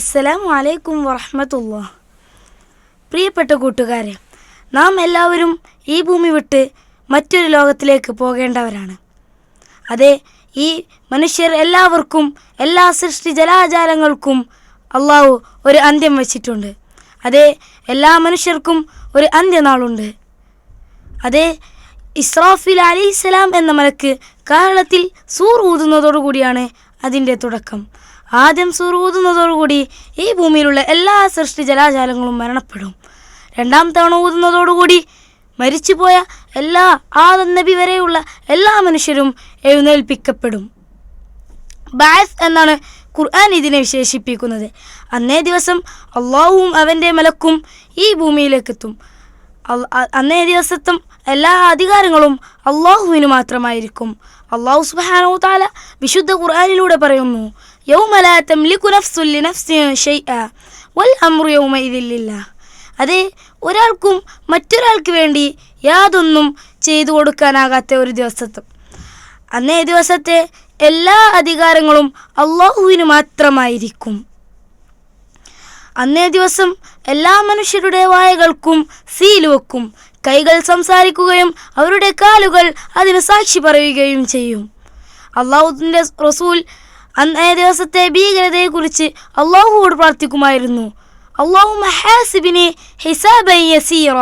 അസ്സലാമു അലൈക്കും വറഹ്മത്തുള്ളാഹി. പ്രിയപ്പെട്ട കൂട്ടുകാരെ, നാം എല്ലാവരും ഈ ഭൂമി വിട്ട് മറ്റൊരു ലോകത്തിലേക്ക് പോകേണ്ടവരാണ്. അതെ, ഈ മനുഷ്യർ എല്ലാവർക്കും, എല്ലാ സൃഷ്ടി ജലാജാലങ്ങൾക്കും അള്ളാഹു ഒരു അന്ത്യം വച്ചിട്ടുണ്ട്. അതെ, എല്ലാ മനുഷ്യർക്കും ഒരു അന്ത്യനാളുണ്ട്. അതെ, ഇസ്രാഫീൽ അലൈഹിസ്സലാം എന്ന മലക്ക് കാഹളത്തിൽ സൂർ ഊതുന്നതോടുകൂടിയാണ് അതിൻ്റെ തുടക്കം. ആദ്യം സൂർ ഊതുന്നതോടുകൂടി ഈ ഭൂമിയിലുള്ള എല്ലാ സൃഷ്ടി ജലാജാലങ്ങളും മരണപ്പെടും. രണ്ടാം തവണ ഊതുന്നതോടുകൂടി മരിച്ചുപോയ എല്ലാ ആദം നബി വരെയുള്ള എല്ലാ മനുഷ്യരും എഴുന്നേൽപ്പിക്കപ്പെടും. ബഅസ് എന്നാണ് ഖുർആൻ ഇതിനെ വിശേഷിപ്പിക്കുന്നത്. അന്നേ ദിവസം അള്ളാഹുവും അവൻ്റെ മലക്കും ഈ ഭൂമിയിലേക്കെത്തും. അന്നേ ദിവസത്തും എല്ലാ അധികാരങ്ങളും അള്ളാഹുവിന് മാത്രമായിരിക്കും. അള്ളാഹു സുബ്ഹാനഹു തആല വിശുദ്ധ ഖുർആനിലൂടെ പറയുന്നു, യൗമ ലാ തംലികു നഫ്സുൻ ലിനഫ്സിൻ ഷൈഅ വൽ അംറു യൗമഇദിൻ ലില്ലാഹ്. അതെ, ഒരാൾക്കും മറ്റൊരാൾക്ക് വേണ്ടി യാതൊന്നും ചെയ്തു കൊടുക്കാനാകാത്ത ഒരു ദിവസത്തും അന്നേ ദിവസത്തെ എല്ലാ അധികാരങ്ങളും അള്ളാഹുവിന് മാത്രമായിരിക്കും. അന്നേ ദിവസം എല്ലാ മനുഷ്യരുടെ വായകൾക്കും സീൽ വെക്കും. കൈകൾ സംസാരിക്കുകയും അവരുടെ കാലുകൾ അതിന് സാക്ഷി പറയുകയും ചെയ്യും. അള്ളാഹുവിൻ്റെ റസൂൽ അന്നേ ദിവസത്തെ ഭീകരതയെക്കുറിച്ച് അള്ളാഹുവോട് പ്രാർത്ഥിക്കുമായിരുന്നു, അല്ലാഹുമ്മ ഹാസിബിനി ഹിസാബൻ യസീറ.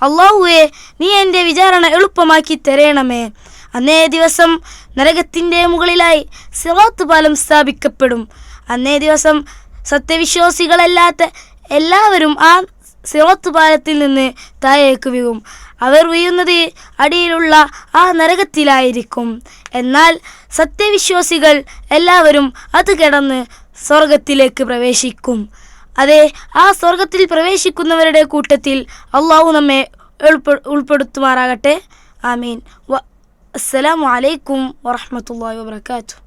അള്ളാഹുവെ, നീ എൻ്റെ വിചാരണ എളുപ്പമാക്കി തരണമേ. അന്നേ ദിവസം നരകത്തിൻ്റെ മുകളിലായി സിറാത്ത് പാലം സ്ഥാപിക്കപ്പെടും. അന്നേ ദിവസം സത്യവിശ്വാസികളല്ലാത്ത എല്ലാവരും ആ സിറാത്ത് പാലത്തിൽ നിന്ന് താഴേക്ക് വീഴും. അവർ വീഴുന്നത് അടിയിലുള്ള ആ നരകത്തിലായിരിക്കും. എന്നാൽ സത്യവിശ്വാസികൾ എല്ലാവരും അത് കടന്ന് സ്വർഗത്തിലേക്ക് പ്രവേശിക്കും. അതെ, ആ സ്വർഗത്തിൽ പ്രവേശിക്കുന്നവരുടെ കൂട്ടത്തിൽ അള്ളാഹു നമ്മെ ഉൾപ്പെടുത്തുമാറാകട്ടെ. ആമീൻ. അസ്സലാമു അലൈക്കും വറഹ്മത്തുള്ളാഹി വബറകാതുഹു.